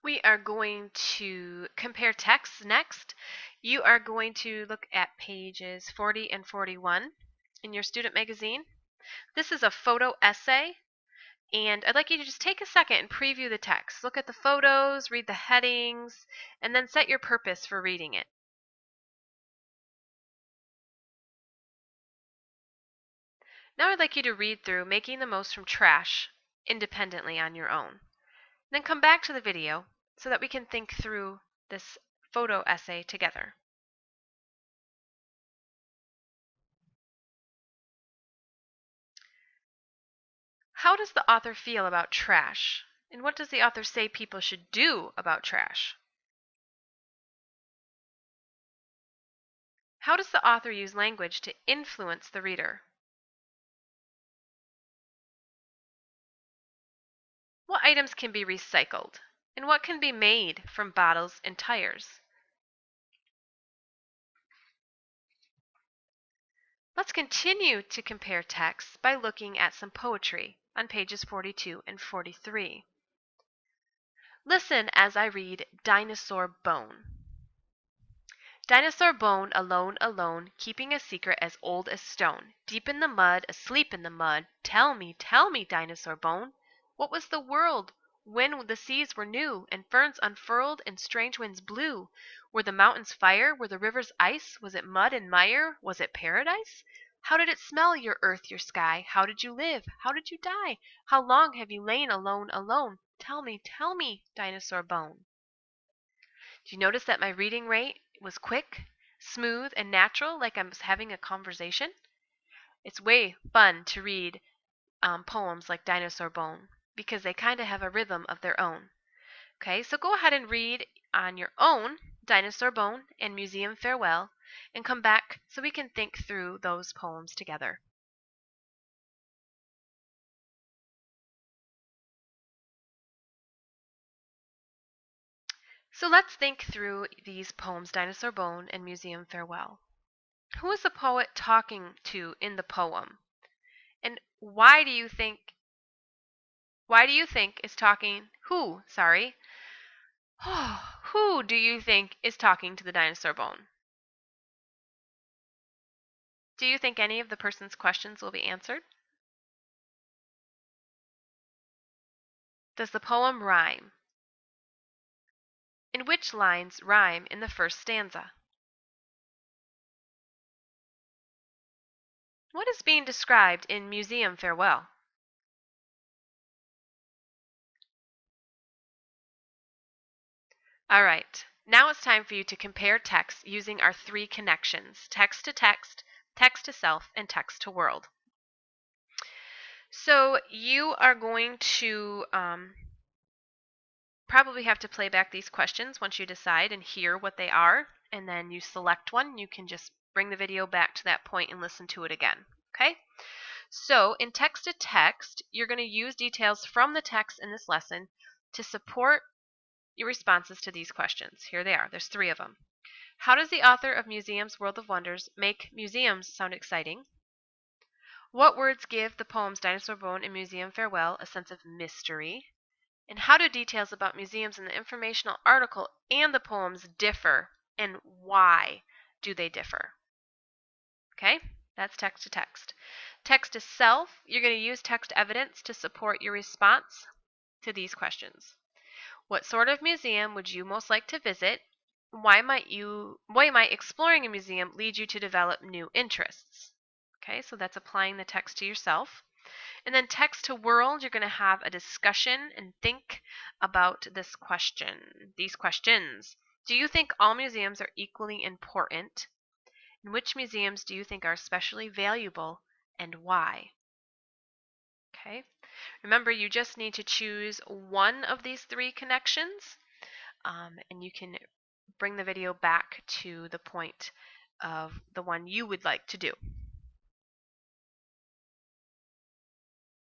We are going to compare texts next. You are going to look at pages 40 and 41 in your student magazine. This is a photo essay, and I'd like you to just take a second and preview the text. Look at the photos, read the headings, and then set your purpose for reading it. Now I'd like you to read through Making the Most from Trash independently on your own. Then come back to the video so that we can think through this photo essay together. How does the author feel about trash? And what does the author say people should do about trash? How does the author use language to influence the reader? What items can be recycled? And what can be made from bottles and tires? Let's continue to compare texts by looking at some poetry on pages 42 and 43. Listen as I read Dinosaur Bone. Dinosaur Bone, alone, alone, keeping a secret as old as stone, deep in the mud, asleep in the mud. Tell me, Dinosaur Bone, what was the world when the seas were new, and ferns unfurled, and strange winds blew? Were the mountains fire? Were the rivers ice? Was it mud and mire? Was it paradise? How did it smell, your earth, your sky? How did you live? How did you die? How long have you lain alone, alone? Tell me, Dinosaur Bone. Do you notice that my reading rate was quick, smooth, and natural, like I was having a conversation? It's way fun to read poems like Dinosaur Bone because they kind of have a rhythm of their own. Okay, so go ahead and read on your own Dinosaur Bone and Museum Farewell and come back so we can think through those poems together. So let's think through these poems, Dinosaur Bone and Museum Farewell. Who is the poet talking to in the poem? And why do you think is talking who, sorry. Who do you think is talking to the dinosaur bone? Do you think any of the person's questions will be answered? Does the poem rhyme? And which lines rhyme in the first stanza? What is being described in Museum Farewell? All right, now it's time for you to compare text using our three connections: text to self, and text to world. So you are going to probably have to play back these questions once you decide and hear what they are, and then you select one. You can just bring the video back to that point and listen to it again. Okay? So in text to text, you're going to use details from the text in this lesson to support your responses to these questions. Here they are. There's 3 of them. How does the author of Museum's World of Wonders make museums sound exciting? What words give the poems Dinosaur Bone and Museum Farewell a sense of mystery? And how do details about museums in the informational article and the poems differ, and why do they differ? Okay, that's text to text. Text to self, you're going to use text evidence to support your response to these questions. What sort of museum would you most like to visit? Why might exploring a museum lead you to develop new interests? Okay, so that's applying the text to yourself. And then text to world, you're going to have a discussion and think about these questions. Do you think all museums are equally important? And which museums do you think are especially valuable and why? Okay. Remember, you just need to choose one of these 3 connections, and you can bring the video back to the point of the one you would like to do.